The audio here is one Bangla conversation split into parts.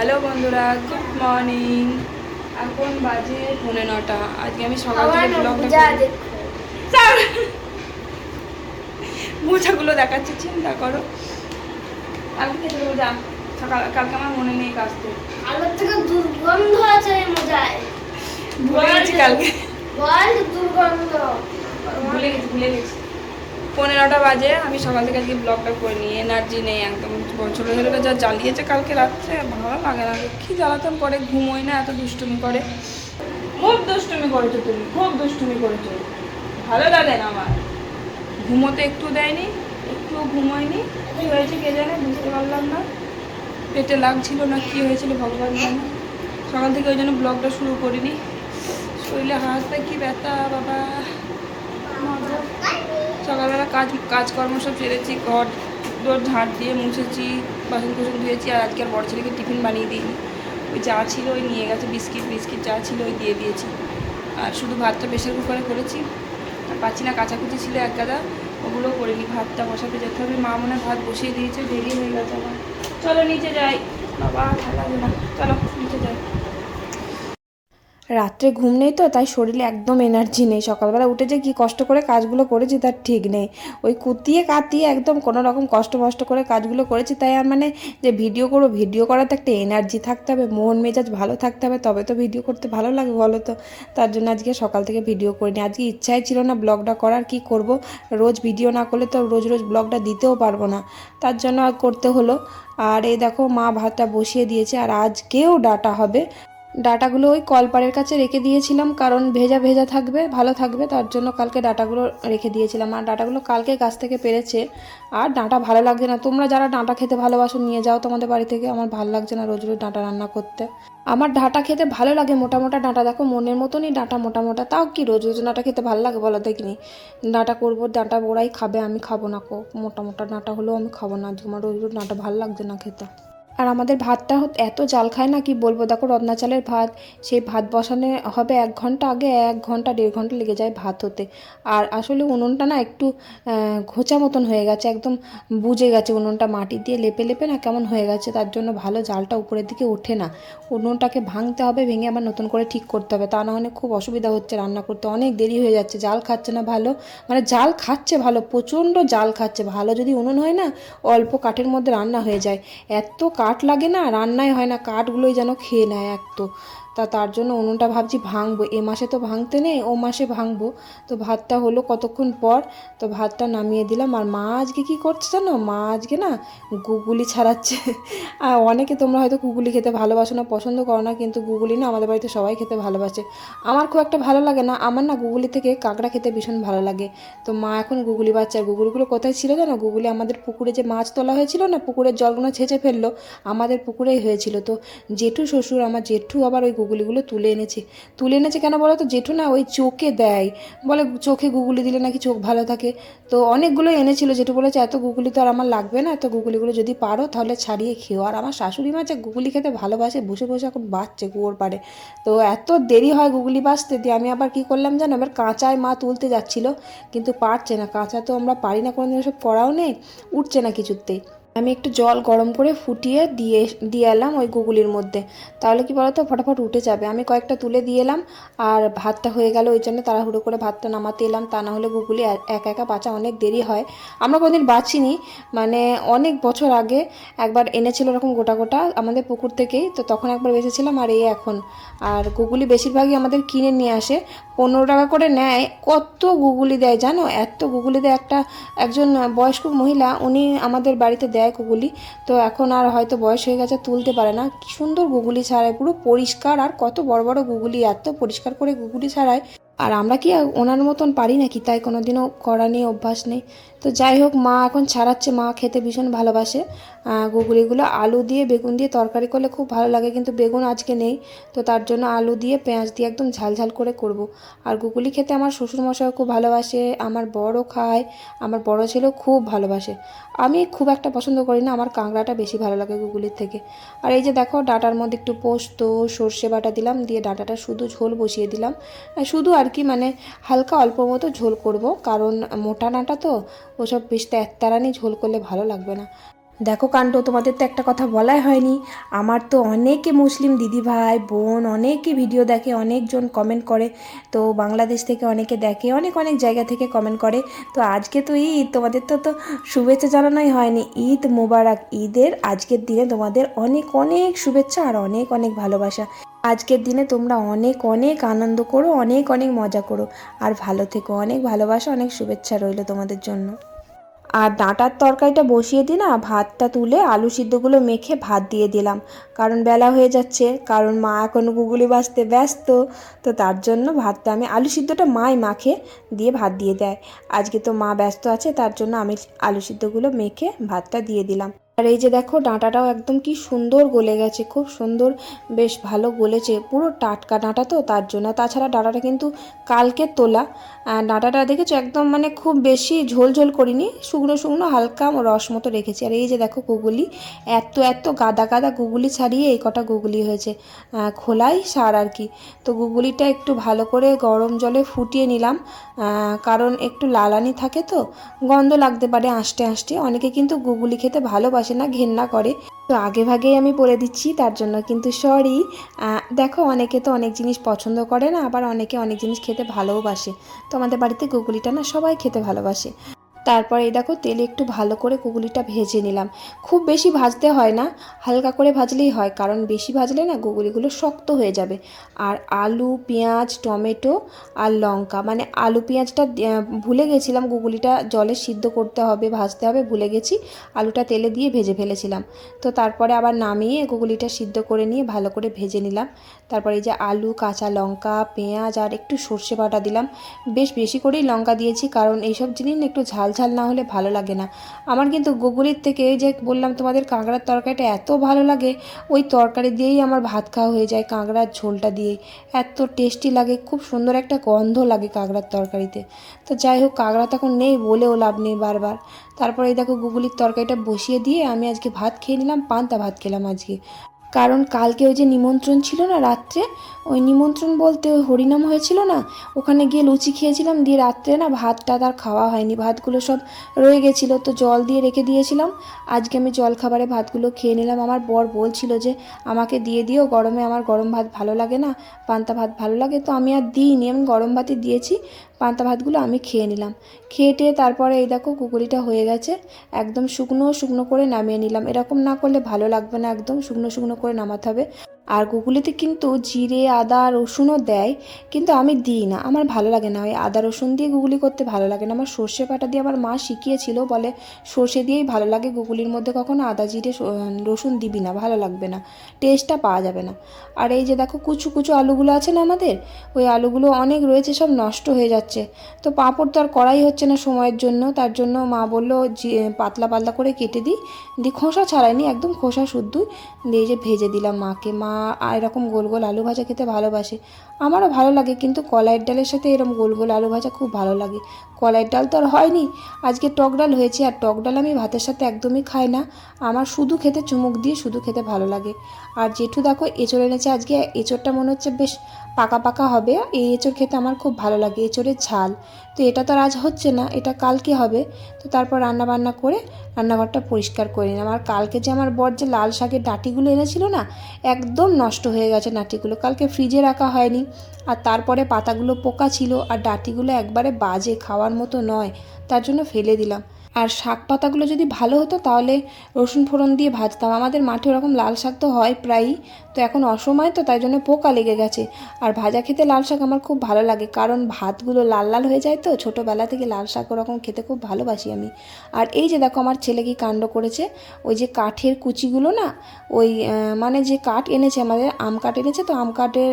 হ্যালো বন্ধুরা, গুড মর্নিং। এখন বাজে 9:30। আজকে আমি সকাল থেকে ব্লগটা মোজাগুলো দেখাচ্ছি, চিন্তা করো। কালকে খেতে দেবো, যা সকাল। কালকে আমার মনে নেই কাজতে, আলোর থেকে দুর্গন্ধ আছে এই মোজায়। ভুলে গেছি কালকে, দুর্গন্ধ ভুলে গেছি 15টা বাজে। আমি সকাল থেকে আজকে ব্লগটা করে নিই, এনার্জি নেই একদম। ছোটো ছেলেটা যা জ্বালিয়েছে কালকে রাত্রে, ভালো লাগে না। কী জ্বালাতন করে, ঘুমোই না, এত দুষ্টুমি করে। খুব দুষ্টুমি করেছো তুমি, খুব দুষ্টুমি করেছো, ভালো লাগে না আমার। ঘুমোতে একটু দেয়নি, একটুও ঘুমোয়নি। কী হয়েছে কে জানে, বুঝতে পারলাম না। পেটে লাগছিল না কী হয়েছিল ভগবান জানে। সকাল থেকে ওই জন্য ব্লগটা শুরু করিনি। শরীরে হাত পায়ে কী ব্যথা বাবা। সকালবেলা কাজকর্ম সব সেরেছি, ঘর ঝাড় দিয়ে মুছেছি, বাসন কুসন ধুয়েছি। আর আজকে আর বড় ছেলেকে টিফিন বানিয়ে দিইনি, ওই যা ছিল ওই নিয়ে গেছে, বিস্কিট যা ছিল ওই দিয়ে দিয়েছি। আর শুধু ভাতটা প্রেশার কুকারে করেছি। আর পাচ্ছি না, কাচাকুচি ছিল এক গাদা, ওগুলোও করিনি। ভাতটা বসাতে যেতে হবে, মা মনে ভাত বসিয়ে দিয়েছে, দেরি হয়ে গেছে আমার। চলো নিচে যাই, বাবা ভালো লাগে না, চলো নিচে যাই। রাত্রে ঘুম নেই তো, তাই শরীরে একদম এনার্জি নেই। সকালবেলা উঠে যে কী কষ্ট করে কাজগুলো করেছি তার ঠিক নেই। ওই কুতিয়ে কাতিয়ে একদম কোনো রকম কষ্ট করে কাজগুলো করেছি। তাই আর মানে যে ভিডিও করবো, ভিডিও করাতে একটা এনার্জি থাকতে হবে, মন মেজাজ ভালো থাকতে হবে, তবে তো ভিডিও করতে ভালো লাগে বলো তো। তার জন্য আজকে সকাল থেকে ভিডিও করিনি। আজকে ইচ্ছাই ছিল না ব্লগটা করার, কি করব। রোজ ভিডিও না করলে তো রোজ ব্লগটা দিতেও পারবো না, তার জন্য আর করতে হলো। আর এই দেখো মা ভাতটা বসিয়ে দিয়েছে, আর আজকেও ডাটা হবে। ডাটাগুলো ওই কলপারের কাছে রেখে দিয়েছিলাম, কারণ ভেজা ভেজা থাকবে, ভালো থাকবে, তার জন্য কালকে ডাটাগুলো রেখে দিয়েছিলাম। আর ডাটাগুলো কালকে গাছ থেকে পেরেছে। আর ডাঁটা ভালো লাগছে না। তোমরা যারা ডাঁটা খেতে ভালোবাসো নিয়ে যাও তোমাদের বাড়ি থেকে। আমার ভালো লাগছে না রোজ ডাঁটা রান্না করতে। আমার ডাঁটা খেতে ভালো লাগে, মোটা মোটা ডাঁটা। দেখো মনের মতনই ডাঁটা মোটা মোটা, তাও কি রোজ ডাঁটা খেতে ভালো লাগে বলো দেখিনি। ডাঁটা করবো, ডাঁটা ওরাই খাবে, আমি খাবো না। মোটা মোটা ডাঁটা হলেও আমি খাবো না। আমার রোজ ডাঁটা ভালো লাগছে না খেতে। আর আমাদের ভাতটা এত জাল খায় না, কি বলবো। দেখো রত্না চালের ভাত, সেই ভাত বসানো হবে 1 ঘন্টা আগে, 1 ঘন্টা 1.5 ঘন্টা লেগে যায় ভাত হতে। আর আসলে উনুনটা না একটু ঘোচা মতন হয়ে গেছে, একদম বুজে গেছে উনুনটা, মাটি দিয়ে লেপে লেপে না কেমন হয়ে গেছে। তার জন্য ভালো জালটা উপরের দিকে ওঠে না। উনুনটাকে ভাঙতে হবে, ভেঙে আবার নতুন করে ঠিক করতে হবে, তা না হলে খুব অসুবিধা হচ্ছে রান্না করতে, অনেক দেরি হয়ে যাচ্ছে। জাল খাচ্ছে না ভালো, মানে জাল খাচ্ছে ভালো, প্রচণ্ড জাল খাচ্ছে ভালো। যদি উনুন হয় না, অল্প কাঠের মধ্যে রান্না হয়ে যায়। এত কাঠ লাগে না, রান্নাই হয় না, কাঠগুলোই যেন খেয়ে নেয় এক তো। তার জন্য উনুনটা ভাবছি ভাঙবো। এ মাসে তো ভাঙতে নেই, ও মাসে ভাঙবো। তো ভাতটা হলো কতক্ষণ পর, তো ভাতটা নামিয়ে দিলাম। আর মা আজকে কী করছে জানো, মা আজকে না গুগুলি ছাড়াচ্ছে। আর অনেকে তোমরা হয়তো গুগুলি খেতে ভালোবাসো না, পছন্দ করো না, কিন্তু গুগুলি না আমাদের বাড়িতে সবাই খেতে ভালোবাসে। আমার খুব একটা ভালো লাগে না। আমার না গুগুলি থেকে কাঁকড়া খেতে ভীষণ ভালো লাগে। তো মা এখন গুগুলি বাচ্চা। আর গুগুলিগুলো কোথায় ছিল জানো, গুগুলি আমাদের পুকুরে যে মাছ তোলা হয়েছিল না, পুকুরের জলগুলো ছেঁচে ফেললো, আমাদের পুকুরেই হয়েছিল। তো জেঠু শ্বশুর, আমার জেঠু আবার ওই গুগুলিগুলো তুলে এনেছে কেন বলো তো। জেঠু না ওই চোখে দেয়, বলে চোখে গুগুলি দিলে নাকি চোখ ভালো থাকে। তো অনেকগুলো এনেছিল। জেঠু বলেছে এত গুগুলি তো আর আমার লাগবে না, এত গুগুলিগুলো যদি পারো তাহলে ছাড়িয়ে খেও। আর আমার শাশুড়ি মা যে গুগুলি খেতে ভালোবাসে, বসে বসে এখন বাঁচছে কুয়োর পাড়ে। তো এত দেরি হয় গুগুলি বাঁচতে, দিয়ে আমি আবার কী করলাম জানো, এবার কাঁচায় মা তুলতে যাচ্ছিল, কিন্তু পারছে না। কাঁচা তো আমরা পারি না, কোনোদিন সব করাও নেই, উঠছে না কিছুতেই। আমি একটু জল গরম করে ফুটিয়ে দিয়ে এলাম ওই গুগুলির মধ্যে, তাহলে কি বলতো ফটাফট উঠে যাবে। আমি কয়েকটা তুলে দিয়ে এলাম, আর ভাতটা হয়ে গেল, ওই জন্য তাড়াহুড়ো করে ভাতটা নামাতে এলাম। তা না হলে গুগুলি একা একা বাঁচা অনেক দেরি হয়। আমরা কোনোদিন বাঁচিনি, মানে অনেক বছর আগে একবার এনেছিল এরকম গোটা গোটা আমাদের পুকুর থেকেই, তো তখন একবার বেঁচেছিলাম। আর এই এখন। আর গুগুলি বেশিরভাগই আমাদের কিনে নিয়ে আসে, 15 টাকা করে নেয়। কত গুগুলি দেয় জানো, এত গুগুলি দেয়। একজন বয়স্ক মহিলা, উনি আমাদের বাড়িতে দেয় গুগুলি। তো এখন আর হয়তো বয়স হয়ে গেছে, তুলতে পারে না। কি সুন্দর গুগুলি ছাড়ায়, পুরো পরিষ্কার। আর কত বড় বড় গুগুলি, এত পরিষ্কার করে গুগুলি ছাড়ায়। আর আমরা কি ওনার মতন পারি নাকি, তাই কোনোদিনও করা নেই, অভ্যাস নেই। তো যাই হোক, মা এখন ছাড়াচ্ছে। মা খেতে ভীষণ ভালোবাসে গুগুলিগুলো। আলু দিয়ে বেগুন দিয়ে তরকারি করলে খুব ভালো লাগে, কিন্তু বেগুন আজকে নেই। তো তার জন্য আলু দিয়ে পেঁয়াজ দিয়ে একদম ঝাল ঝাল করে করব। আর গুগুলি খেতে আমার শ্বশুরমশাইও খুব ভালোবাসে, আমার বড়ও খায়, আমার বড় ছেলেও খুব ভালোবাসে। আমি খুব একটা পছন্দ করি না, আমার কাঁকড়াটা বেশি ভালো লাগে গুগুলির থেকে। আর এই যে দেখো, ডাঁটার মধ্যে একটু পোস্ত সর্ষে বাটা দিলাম, দিয়ে ডাঁটাটা শুধু ঝোল বসিয়ে দিলাম। শুধু আর কি, মানে হালকা অল্প মতো ঝোল করব, কারণ মোটা ডাঁটা তো, ওসব বেশ তেরানি ঝোল করলে ভালো লাগবে না। দেখো কাণ্ড, তোমাদের তো একটা কথা বলাই হয়নি। আমার তো অনেকে মুসলিম দিদি ভাই বোন অনেকে ভিডিও দেখে, অনেকজন কমেন্ট করে। তো বাংলাদেশ থেকে অনেকে দেখে, অনেক অনেক জায়গা থেকে কমেন্ট করে। তো আজকে তো ঈদ, তোমাদের তো শুভেচ্ছা জানানোই হয়নি। ঈদ মোবারক। ঈদের আজকের দিনে তোমাদের অনেক অনেক শুভেচ্ছা আর অনেক অনেক ভালোবাসা। আজকের দিনে তোমরা অনেক অনেক আনন্দ করো, অনেক অনেক মজা করো আর ভালো থেকো। অনেক ভালোবাসা, অনেক শুভেচ্ছা রইলো তোমাদের জন্য। আর ডাঁটার তরকারিটা বসিয়ে দিই না, ভাতটা তুলে আলু সিদ্ধগুলো মেখে ভাত দিয়ে দিলাম, কারণ বেলা হয়ে যাচ্ছে, কারণ মা এখন গুগলি বাজতে ব্যস্ত। তো তার জন্য ভাতটা আমি, আলু সিদ্ধটা মাই মাখে দিয়ে ভাত দিয়ে দেয়। আজকে তো মা ব্যস্ত আছে, তার জন্য আমি আলু সিদ্ধগুলো মেখে ভাতটা দিয়ে দিলাম। আর এই যে দেখো, ডাঁটাটাও একদম কি সুন্দর গলে গেছে, খুব সুন্দর, বেশ ভালো গলেছে, পুরো টাটকা ডাঁটা তো তার জন্য। তাছাড়া ডাঁটাটা কিন্তু কালকে তোলা। ডাঁটাটা দেখেছো একদম মানে খুব বেশি ঝোল ঝোল করিনি, শুকনো শুকনো হালকা রস মতো রেখেছি। আর এই যে দেখো গুগলি, এত এত গাদা গাদা গুগলি ছাড়িয়ে এই কটা গুগলি হয়েছে, খোলাই সার আর কি। তো গুগলিটা একটু ভালো করে গরম জলে ফুটিয়ে নিলাম, কারণ একটু লালানি থাকে তো গন্ধ লাগতে পারে আঁশটে আঁশটে। অনেকে কিন্তু গুগলি খেতে ভালোবাসে না, ঘেন্না করে। তো আগে ভাগেই আমি বলে দিচ্ছি, তার জন্য কিন্তু সরি। দেখো অনেকে তো অনেক জিনিস পছন্দ করে না, আবার অনেকে অনেক জিনিস খেতে ভালোবাসে। তো আমাদের বাড়িতে গুগলিটা না সবাই খেতে ভালোবাসে। তারপর এই দেখো তেলে একটু ভালো করে গুগলিটা ভেজে নিলাম। খুব বেশি ভাজতে হয় না, হালকা করে ভাজলেই হয়, কারণ বেশি ভাজলে না গুগলিগুলো শক্ত হয়ে যাবে। আর আলু পেঁয়াজ টমেটো আর লঙ্কা, মানে আলু পেঁয়াজটা ভুলে গেছিলাম, গুগলিটা জলে সিদ্ধ করতে হবে ভাজতে হবে ভুলে গেছি, আলুটা তেলে দিয়ে ভেজে ফেলেছিলাম। তো তারপরে আবার নামিয়ে গুগলিটা সিদ্ধ করে নিয়ে ভালো করে ভেজে নিলাম। তারপরে এই যে আলু কাঁচা লঙ্কা পেঁয়াজ আর একটু সর্ষে বাটা দিলাম, বেশ বেশি করেই লঙ্কা দিয়েছি, কারণ এইসব জিনিস একটু ঝাল ঝাল না হলে ভালো লাগে না। আমার কিন্তু গুগলির থেকে, এই যে বললাম তোমাদের কাঁকড়ার তরকারিটা এত ভালো লাগে, ওই তরকারি দিয়েই আমার ভাত খাওয়া হয়ে যায়, কাঁকড়ার ঝোলটা দিয়েই এত টেস্টি লাগে, খুব সুন্দর একটা গন্ধ লাগে কাঁকড়ার তরকারিতে। তো যাই হোক, কাঁকড়া তখন নেই বলেও লাভ নেই বারবার। তারপরে এই দেখো গুগলির তরকারিটা বসিয়ে দিয়ে আমি আজকে ভাত খেয়ে নিলাম, পান্তা ভাত খেলাম আজকে। কারণ কালকে ওই যে নিমন্ত্রণ ছিল না রাত্রে, ওই নিমন্ত্রণ বলতে ওই হরিনাম হয়েছিল না, ওখানে গিয়ে লুচি খেয়েছিলাম, দিয়ে রাত্রে না ভাতটা আর খাওয়া হয়নি, ভাতগুলো সব রয়ে গেছিলো, তো জল দিয়ে রেখে দিয়েছিলাম। আজকে আমি জল খাবারে ভাতগুলো খেয়ে নিলাম। আমার বর বলছিল যে আমাকে দিয়ে দিও, গরমে আমার গরম ভাত ভালো লাগে না, পান্তা ভাত ভালো লাগে। তো আমি আর দিইনি, আমি গরম ভাতই দিয়েছি, পান্তা ভাতগুলো আমি খেয়ে নিলাম। খেয়ে টেয়ে তারপরে এই দেখো গুগলিটা হয়ে গেছে, একদম শুকনো শুকনো করে নামিয়ে নিলাম। এরকম না করলে ভালো লাগবে না, একদম শুকনো শুকনো করে নামাতে হবে। আর গুগলিতে কিন্তু জিরে আদা রসুনও দেয়, কিন্তু আমি দিই না, আমার ভালো লাগে না, ওই আদা রসুন দিয়ে গুগলি করতে ভালো লাগে না। আমার সর্ষে বাটা দিয়ে আমার মা শিখিয়েছিল, বলে সর্ষে দিয়েই ভালো লাগে, গুগলির মধ্যে কখনো আদা জিরে রসুন দিবি না, ভালো লাগবে না, টেস্টটা পাওয়া যাবে না। আর এই যে দেখো কুচু কুচু আলুগুলো আছে না আমাদের, ওই আলুগুলো অনেক রয়েছে, সব নষ্ট হয়ে যাচ্ছে। তো পাঁপড় তো আর করাই হচ্ছে না সময়ের জন্য, তার জন্য মা বললো পাতলা পাতলা করে কেটে দিই, খোসা ছাড়াইনি, একদম খোসা শুদ্ধই দিয়ে যে ভেজে দিলাম মাকে। মা এরকম গোল গোল আলু ভাজা খেতে ভালোবাসে, আমারও ভালো লাগে, কিন্তু কলাইয়ের ডালের সাথে এরকম গোল গোল আলু ভাজা খুব ভালো লাগে। কলাইয়ের ডাল তো আর হয়নি, আজকে টক ডাল হয়েছে, আর টক ডাল আমি ভাতের সাথে একদমই খাই না, আমার শুধু খেতে চুমুক দিয়ে শুধু খেতে ভালো লাগে। আর জেঠু দেখো এঁচড় এনেছে আজকে, এঁচড়টা মনে হচ্ছে বেশ পাকা পাকা হবে, এই এঁচড় খেতে আমার খুব ভালো লাগে, এঁচড়ের ঝাল। তো এটা তো আর আজ হচ্ছে না, এটা কালকে হবে। তো তারপর রান্না বান্না করে রান্নাঘরটা পরিষ্কার করে নিলাম। আর কালকে যে আমার বর যে লাল শাকের ডাঁটিগুলো এনেছিল না, একদম নষ্ট হয়ে গেছে ডাঁটিগুলো, কালকে ফ্রিজে রাখা হয়নি। আর তারপরে পাতাগুলো পোকা ছিল, আর ডাঁটিগুলো একবারে বাজে, খাওয়ার মতো নয়, তার জন্য ফেলে দিলাম। আর শাক পাতাগুলো যদি ভালো হতো তাহলে রসুন ফোড়ন দিয়ে ভাজতাম, আমাদের মাঠে ওরকম লাল শাক তো হয় প্রায়ই, তো এখন অসময় তো তাই জন্য পোকা লেগে গেছে। আর ভাজা খেতে লাল শাক আমার খুব ভালো লাগে, কারণ ভাতগুলো লাল লাল হয়ে যায়, তো ছোটোবেলা থেকে লাল শাক ওরকম খেতে খুব ভালোবাসি আমি। আর এই যে দেখো আমার ছেলে কি কাণ্ড করেছে, ওই যে কাঠের কুচিগুলো না, ওই মানে যে কাঠ এনেছে আমাদের, আম কাঠ এনেছে, তো আম কাঠের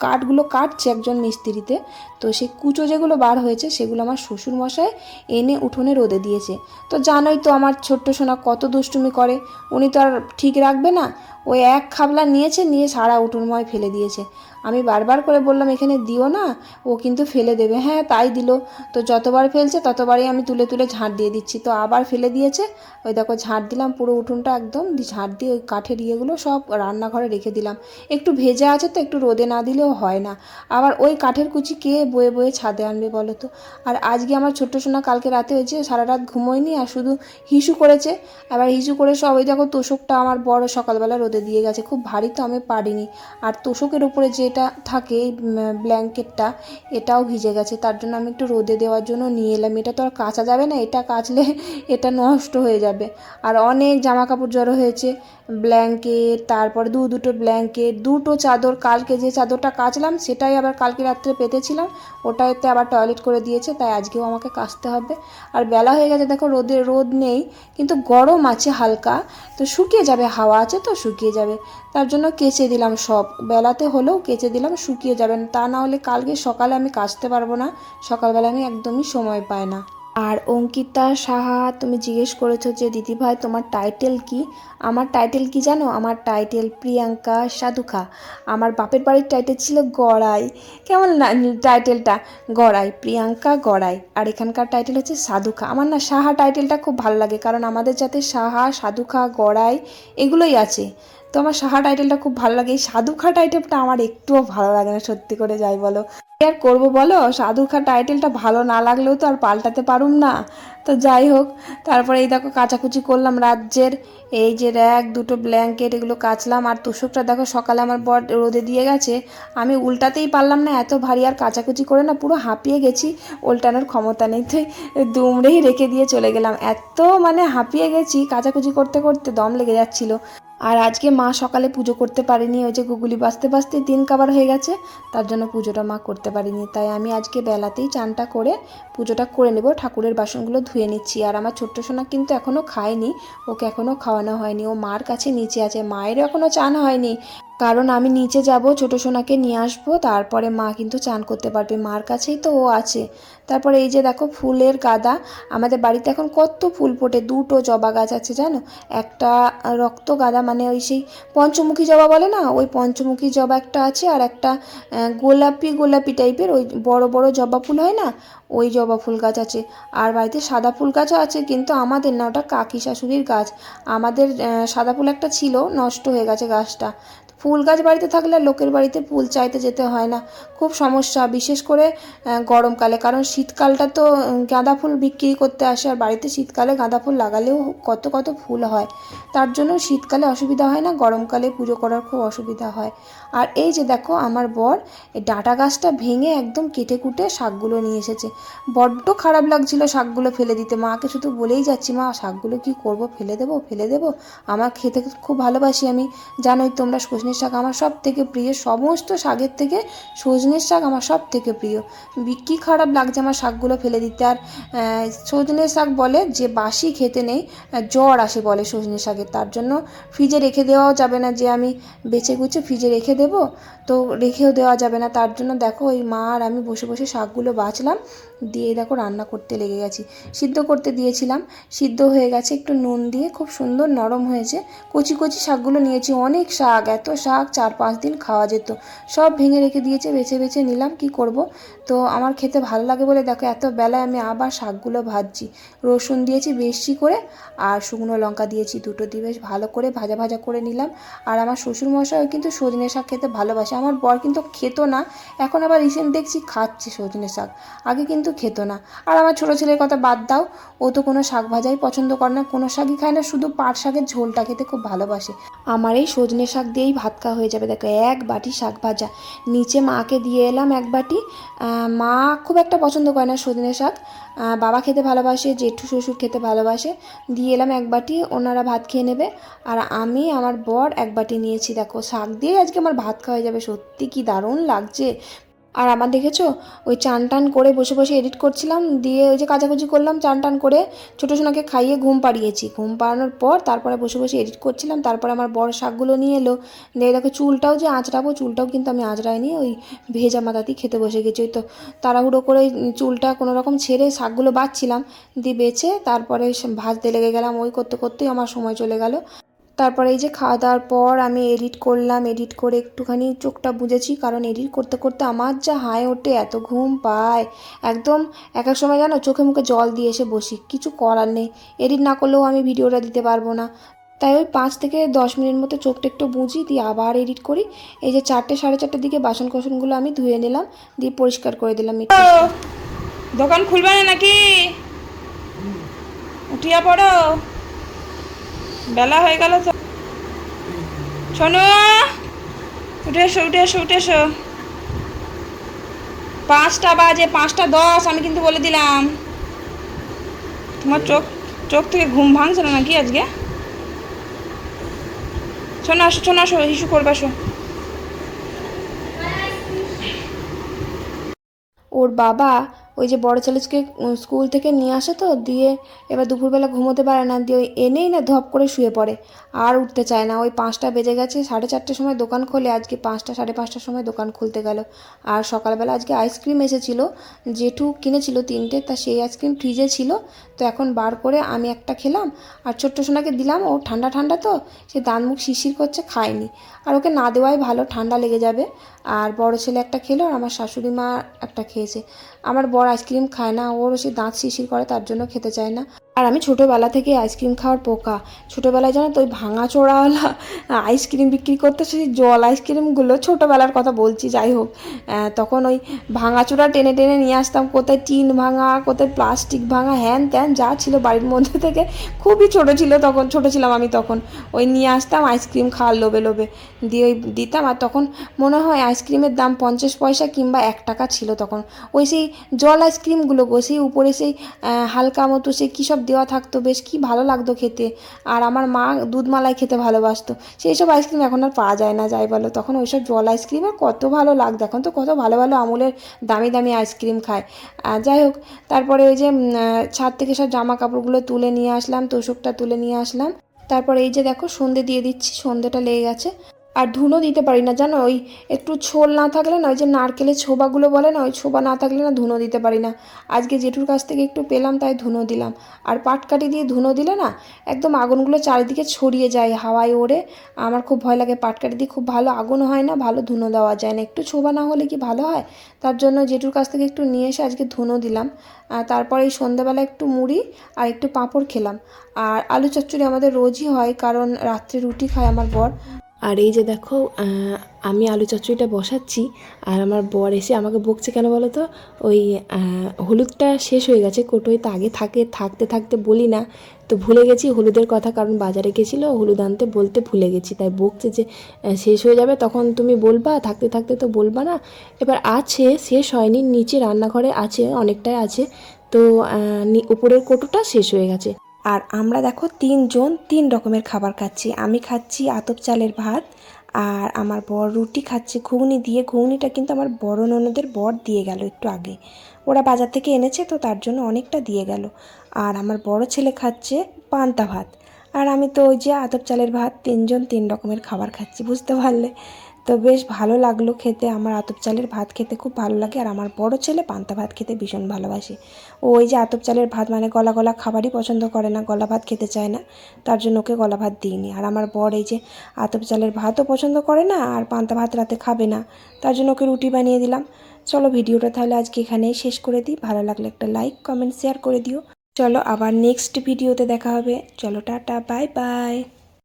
কাঠগুলো কাটছে একজন মিস্ত্রিতে, তো সেই কুচো যেগুলো বার হয়েছে সেগুলো আমার শ্বশুর মশাই এনে উঠোনে রোদে দিয়েছে। তো জানোই তো আমার ছোট্ট সোনা কত দুষ্টুমি করে, উনি তো আর ঠিক রাখবে না, ওই এক খাবলা নিয়েছে, নিয়ে সারা উঠোনময় ফেলে দিয়েছে। আমি বারবার করে বললাম এখানে দিও না, ও কিন্তু ফেলে দেবে। হ্যাঁ তাই দিল। তো যতবার ফেলছে ততবারই আমি তুলে তুলে ঝাঁট দিয়ে দিচ্ছি, তো আবার ফেলে দিয়েছে। ওই দেখো ঝাঁট দিলাম পুরো উঠোনটা একদম, ঝাঁট দিয়ে ওই কাঠের ইয়েগুলো সব রান্নাঘরে রেখে দিলাম। একটু ভেজা আছে তো একটু রোদে না দিলেও হয় না। আবার ওই কাঠের কুচি কে বয়ে বয়ে ছাদে আনবে বলো তো। আর আজকে আমার ছোট্ট সোনা কালকে রাতে হয়েছে সারা রাত ঘুমোয়নি আর শুধু হিসু করেছে। আবার হিসু করে সব ওই দেখো তোষকটা আমার বড় সকালবেলা রোদে দিয়ে গেছে, খুব ভারী তো আমি পারিনি। আর তোষকের উপরে যেটা থাকে ব্ল্যাঙ্কেটটা এটাও ভিজে গেছে, তার জন্য আমি একটু রোদে দেওয়ার জন্য নিয়ে এলাম। এটা তো আর কাচা যাবে না, এটা কাচলে এটা নষ্ট হয়ে যাবে। আর অনেক জামা কাপড় জড়ো হয়েছে, ব্ল্যাঙ্কেট, তারপর দুটো ব্ল্যাঙ্কেট, দুটো চাদর। কালকে যে চাদরটা কাচলাম সেটাই আবার কালকে রাত্রে পেতেছিলাম, ওটাতে আবার টয়লেট করে দিয়েছে, তাই আজকেও আমাকে কাচতে হবে। আর বেলা হয়ে গেছে দেখো, রোদ নেই কিন্তু গরম আছে হালকা, তো শুকিয়ে যাবে, হাওয়া আছে তো শুকিয়ে যাবে। তার জন্য কেচে দিলাম সব, বেলাতে হলেও কেচে দিলাম, শুকিয়ে যাবেন। তা না হলে কালকে সকালে আমি কাচতে পারবো না, সকালবেলা আমি একদমই সময় পাই না। আর অঙ্কিতা সাহা, তুমি জিজ্ঞেস করেছো যে দিদিভাই তোমার টাইটেল কি। আমার টাইটেল কি জানো? আমার টাইটেল প্রিয়াঙ্কা সাধুখা। আমার বাপের বাড়ির টাইটেল ছিল গড়াই। কেমন না টাইটেলটা? গড়াই, প্রিয়াঙ্কা গড়াই। আর এখানকার টাইটেল হচ্ছে সাধুখা। আমার না সাহা টাইটেলটা খুব ভালো লাগে, কারণ আমাদের যাতে সাহা, সাধুখা, গড়াই এগুলোই আছে, তো আমার সাহা টাইটেলটা খুব ভালো লাগে। এই সাধুখা টাইটেলটা আমার একটুও ভালো লাগে না, সত্যি করে যাই বলো। কি আর করবো বলো, সাধুখা টাইটেলটা ভালো না লাগলেও তো আর পাল্টাতে পারুম না। তো যাই হোক, তারপরে এই দেখো কাচাকুচি করলাম রাজ্যের, এই যে র্যাক, দুটো ব্ল্যাঙ্কেট, এগুলো কাচলাম। আর তোষকটা দেখো সকালে আমার বর রোদে দিয়ে গেছে, আমি উল্টাতেই পারলাম না, এত ভারী। আর কাচাকুচি করে না পুরো হাঁপিয়ে গেছি, উল্টানোর ক্ষমতা নেই, তো দুমড়েই রেখে দিয়ে চলে গেলাম। এত মানে হাঁপিয়ে গেছি, কাচাকুচি করতে করতে দম লেগে যাচ্ছিল। আর আজকে মা সকালে পুজো করতে পারেনি, ওই যে গুগুলি বাজতে বাজতে দিন কাবার হয়ে গেছে, তার জন্য পুজোটা মা করতে পারিনি। তাই আমি আজকে বেলাতেই চানটা করে পুজোটা করে নেব, ঠাকুরের বাসনগুলো ধুয়ে নিচ্ছি। আর আমার ছোট্ট সোনা কিন্তু এখনও খায়নি, ওকে এখনও খাওয়ানো হয়নি, ও মার কাছে নিচে আছে, মায়েরও এখনও চান হয়নি। কারণ আমি নিচে যাব, ছোটো সোনাকে নিয়ে আসবো, তারপরে মা কিন্তু চান করতে পারবে, মার কাছেই তো ও আছে। তারপরে এই যে দেখো ফুলের গাদা, আমাদের বাড়িতে এখন কত ফুল ফোটে, দুটো জবা গাছ আছে জানো। একটা রক্ত গাদা, মানে ওই সেই পঞ্চমুখী জবা বলে না, ওই পঞ্চমুখী জবা একটা আছে, আর একটা গোলাপি গোলাপি টাইপের ওই বড় বড় জবা ফুল হয় না, ওই জবা ফুল গাছ আছে। আর বাড়িতে সাদা ফুল গাছও আছে, কিন্তু আমাদের না, ওটা কাকি শাশুড়ির গাছ। আমাদের সাদা ফুল একটা ছিল, নষ্ট হয়ে গেছে গাছটা। ফুল গাছ বাড়িতে থাকলে লোকের বাড়িতে ফুল চাইতে যেতে হয় না, খুব সমস্যা, বিশেষ করে গরমকালে। কারণ শীতকালটা তো গাঁদা ফুল বিক্রি করতে আসে, আর বাড়িতে শীতকালে গাঁদা ফুল লাগালেও কত কত ফুল হয়, তার জন্য শীতকালে অসুবিধা হয় না, গরমকালে পুজো করার খুব অসুবিধা হয়। আর এই যে দেখো আমার বর এই ডাঁটা গাছটা ভেঙে একদম কেটে কুটে শাকগুলো নিয়ে এসেছে। বড্ড খারাপ লাগছিল শাকগুলো ফেলে দিতে, মাকে শুধু বলেই যাচ্ছি, মা শাকগুলো কি করব, ফেলে দেবো ফেলে দেবো। আমার খেতে খুব ভালোবাসি আমি, জানোই তোমরা, সজনের শাক আমার সব থেকে প্রিয়, সমস্ত শাকের থেকে সজনের শাক আমার সব থেকে প্রিয়। কী খারাপ লাগছে আমার শাকগুলো ফেলে দিতে। আর সজনের শাক বলে যে বাসি খেতে নেই, জ্বর আসে বলে সজনের শাকের, তার জন্য ফ্রিজে রেখে দেওয়াও যাবে না, যে আমি বেছে গুছে ফ্রিজে রেখে দেবো, তো রেখেও দেওয়া যাবে না। তার জন্য দেখো ওই মা আর আমি বসে বসে শাকগুলো বাছলাম, দিয়ে দেখো রান্না করতে লেগে গেছি। সিদ্ধ করতে দিয়েছিলাম, সিদ্ধ হয়ে গেছে, একটু নুন দিয়ে খুব সুন্দর নরম হয়েছে। কচি কচি শাকগুলো নিয়েছি, অনেক শাক, এত শাক 4-5 দিন খাওয়া যেত, সব ভেঙে রেখে দিয়েছে, বেছে বেছে নিলাম, কি করব। তো আমার খেতে ভালো লাগে বলে দেখো এত বেলায় আমি আবার শাকগুলো ভাজছি। রসুন দিয়েছি বেশি করে, আর শুকনো লঙ্কা দিয়েছি দুটো, দিয়ে বেশ ভালো করে ভাজা ভাজা করে নিলাম। আর আমার শ্বশুরমশাইও কিন্তু সজনে শাক খেতে ভালোবাসে, আমার বর কিন্তু খেত না, এখন আবার রিসেন্ট দেখছি খাচ্ছে সজনে শাক, আগে কিন্তু খেত না। আর আমার ছোটো ছেলের কথা বাদ দাও, ও তো কোনো শাক ভাজাই পছন্দ করে না, কোনো শাকই খায় না, শুধু পাট শাকের ঝোলটা খেতে খুব ভালোবাসে। আমার এই সজনে শাক দিয়েই ভাত খাওয়া হয়ে যাবে। দেখো এক বাটি শাক ভাজা, নিচে মাকে দিয়ে এলাম এক বাটি। মা খুব একটা পছন্দ করে না সজনে শাক, বাবা খেতে ভালোবাসে, জেঠু শ্বশুর খেতে ভালোবাসে, দিয়ে এলাম এক বাটি, ওনারা ভাত খেয়ে নেবে। আর আমি আমার বর এক বাটি নিয়েছি। দেখো শাক দিয়ে আজকে আমার ভাত খাওয়া হয়ে যাবে, সত্যি কি দারুণ লাগছে। আর আমার দেখেছো ওই চান টান করে বসে বসে এডিট করছিলাম, দিয়ে ওই যে কাচাকুচি করলাম, চান টান করে ছোটো সোনাকে খাইয়ে ঘুম পাড়িয়েছি, ঘুম পাড়ানোর পর তারপরে বসে বসে এডিট করছিলাম। তারপরে আমার বড় শাকগুলো নিয়ে এলো, নিয়ে দেখো চুলটাও যে আঁচড়াবো, চুলটাও কিন্তু আমি আঁচড়াইনি, ওই ভেজা মাথাতেই খেতে বসে গেছি। ওই তো তাড়াহুড়ো করে চুলটা কোনো রকম ছেড়ে শাকগুলো বাছছিলাম, দিয়ে বেছে তারপরে ভাজতে লেগে গেলাম, ওই করতে করতেই আমার সময় চলে গেল। তারপরে এই যে খাওয়া দাওয়ার পর আমি এডিট করলাম, এডিট করে একটুখানি চোখটা বুজেছি, কারণ এডিট করতে করতে আমার যা হাই ওঠে, এত ঘুম পায় একদম। এক এক সময় জানো চোখে মুখে জল দিয়ে এসে বসি, কিছু করার নেই, এডিট না করলেও আমি ভিডিওটা দিতে পারবো না। তাই ওই 5 থেকে 10 মিনিট মতো চোখটা একটু বুঝি, দিয়ে আবার এডিট করি। এই যে 4টে 4:30টার দিকে বাসন কোসনগুলো আমি ধুয়ে নিলাম, দিয়ে পরিষ্কার করে দিলাম। দোকান খুলবে না নাকি? উঠিয়া পড়ো, বেলা হয়ে গেল তো। শোনো, উঠে এসো উঠে এসো উঠে এসো, 5টা বাজে, 5টা 10 আমি কিন্তু বলে দিলাম। তোমার চোখ চোখ থেকে ঘুম ভাঙছে না নাকি আজকে? শোনো আসো, শোনো আসো, হিসু করবে আসো। ওর বাবা ওই যে বড় ছেলেকে স্কুল থেকে নিয়ে আসে তো, দিয়ে এবার দুপুরবেলা ঘুমোতে পারে না, দিয়ে ওই এনেই না ধপ করে শুয়ে পড়ে, আর উঠতে চায় না। ওই 5টা বেজে গেছে, 4:30টার সময় দোকান খোলে, আজকে 5টা 5:30টার সময় দোকান খুলতে গেল। আর সকালবেলা আজকে আইসক্রিম এসেছিল, জেঠু কিনেছিল 3টে, তা সেই আইসক্রিম ফ্রিজে ছিল, তো এখন বার করে আমি একটা খেলাম, আর ছোট্ট সোনাকে দিলাম, ও ঠান্ডা ঠান্ডা তো সে দাঁত মুখ শিরশির করছে, খায়নি। আর ওকে না দেওয়াই ভালো, ঠান্ডা লেগে যাবে। আর বড় ছেলে একটা খেলো, আর আমার শাশুড়ি মা একটা খেয়েছে। আমার বড় আইসক্রিম খায় না, ওর সে দাঁত শিরশির করে, তার জন্য খেতে চায় না। আর আমি ছোটোবেলা থেকে আইসক্রিম খাওয়ার পোকা। ছোটোবেলায় জানো তো ওই ভাঙা চোড়াওয়ালা আইসক্রিম বিক্রি করতে, সেই জল আইসক্রিমগুলো, ছোটোবেলার কথা বলছি, যাই হোক, তখন ওই ভাঙাচোড়া টেনে টেনে নিয়ে আসতাম, কোথায় টিন ভাঙা, কোথায় প্লাস্টিক ভাঙা, হ্যান ত্যান যা ছিল বাড়ির মধ্যে থেকে। খুবই ছোটো ছিল তখন, ছোটো ছিলাম আমি তখন। ওই নিয়ে আসতাম আইসক্রিম খাওয়ার লোভে লোভে, দিয়ে ওই দিতাম। আর তখন মনে হয় আইসক্রিমের দাম 50 পয়সা কিংবা 1 টাকা ছিল তখন। ওই সেই জল আইসক্রিমগুলো গো, সেই উপরে সেই হালকা মতো সেই কী সব দেওয়া থাকতো, বেশ কি ভালো লাগতো খেতে। আর আমার মা দুধমালাই খেতে ভালোবাসতো। সেই সব আইসক্রিম এখন আর পাওয়া যায় না, যাই বলো, তখন ওইসব জল আইসক্রিম আর কত ভালো লাগতো। এখন তো কত ভালো ভালো আমুলের দামি দামি আইসক্রিম খায়। যাই হোক, তারপরে ওই যে ছাদ থেকে সব জামা কাপড়গুলো তুলে নিয়ে আসলাম, তোষকটা তুলে নিয়ে আসলাম। তারপরে এই যে দেখো সন্ধে দিয়ে দিচ্ছি, সন্ধেটা লেগে গেছে। আর ধুনো দিতে পারি না জানো, ওই একটু ছোল না থাকলে না, ওই যে নারকেলের ছোবাগুলো বলে না, ওই ছোবা না থাকলে না ধুনো দিতে পারি না। আজকে জেঠুর কাছ থেকে একটু পেলাম, তাই ধুনো দিলাম। আর পাটকাঠি দিয়ে ধুনো দিলে না একদম আগুনগুলো চারিদিকে ছড়িয়ে যায়, হাওয়ায় ওড়ে। আমার খুব ভয় লাগে, পাটকাঠি দিয়ে খুব ভালো আগুন হয় না, ভালো ধুনো দেওয়া যায় না, একটু ছোবা না হলে কি ভালো হয়। তার জন্য জেঠুর কাছ থেকে একটু নিয়ে এসে আজকে ধুনো দিলাম। তারপর এই সন্ধ্যাবেলা একটু মুড়ি আর একটু পাঁপড় খেলাম। আর আলু চচ্চড়ি আমাদের রোজই হয়, কারণ রাত্রে রুটি খায় আমার বর। আর এই যে দেখো, আমি আলু চচ্চড়িটা বসাচ্ছি, আর আমার বর এসে আমাকে বকছে কেন বলো তো, ওই হলুদটা শেষ হয়ে গেছে কোটোয়, তো আগে থাকতে থাকতে বলি না, তো ভুলে গেছি হলুদের কথা, কারণ বাজারে গেছিলো হলুদ আনতে, বলতে ভুলে গেছি, তাই বকছে যে শেষ হয়ে যাবে তখন তুমি বলবা, থাকতে থাকতে তো বলবা না। এবার আছে, শেষ হয়নি, নিচে রান্নাঘরে আছে, অনেকটাই আছে, তো উপরের কোটোটা শেষ হয়ে গেছে। আর আমরা দেখো 3 জন 3 রকমের খাবার খাচ্ছি। আমি খাচ্ছি আতপ চালের ভাত, আর আমার বর রুটি খাচ্ছে ঘুগনি দিয়ে। ঘুগনিটা কিন্তু আমার বড় ননদের বর দিয়ে গেল একটু আগে, ওরা বাজার থেকে এনেছে তো, তার জন্য অনেকটা দিয়ে গেল। আর আমার বড় ছেলে খাচ্ছে পান্তা ভাত, আর আমি তো ওই যে আতপ চালের ভাত, 3 জন 3 রকমের খাবার খাচ্ছি, বুঝতে পারলে। তো বেশ ভালো লাগলো খেতে, আমার আতপ চালের ভাত খেতে খুব ভালো লাগে। আর আমার বড় ছেলে পান্তা ভাত খেতে ভীষণ ভালোবাসে। ও ওই যে আতপ চালের ভাত মানে গলা গলা খাবারই পছন্দ করে না, গলা ভাত খেতে চায় না, তার জন্য ওকে গলা ভাত দিইনি। আর আমার বর এই যে আতপ চালের ভাতও পছন্দ করে না, আর পান্তা ভাত রাতে খাবে না, তার জন্য ওকে রুটি বানিয়ে দিলাম। চলো ভিডিওটা তাহলে আজকে এখানেই শেষ করে দিই, ভালো লাগলে একটা লাইক কমেন্ট শেয়ার করে দিও। চলো আবার নেক্সট ভিডিওতে দেখা হবে, চলো টাটা, বাই বাই।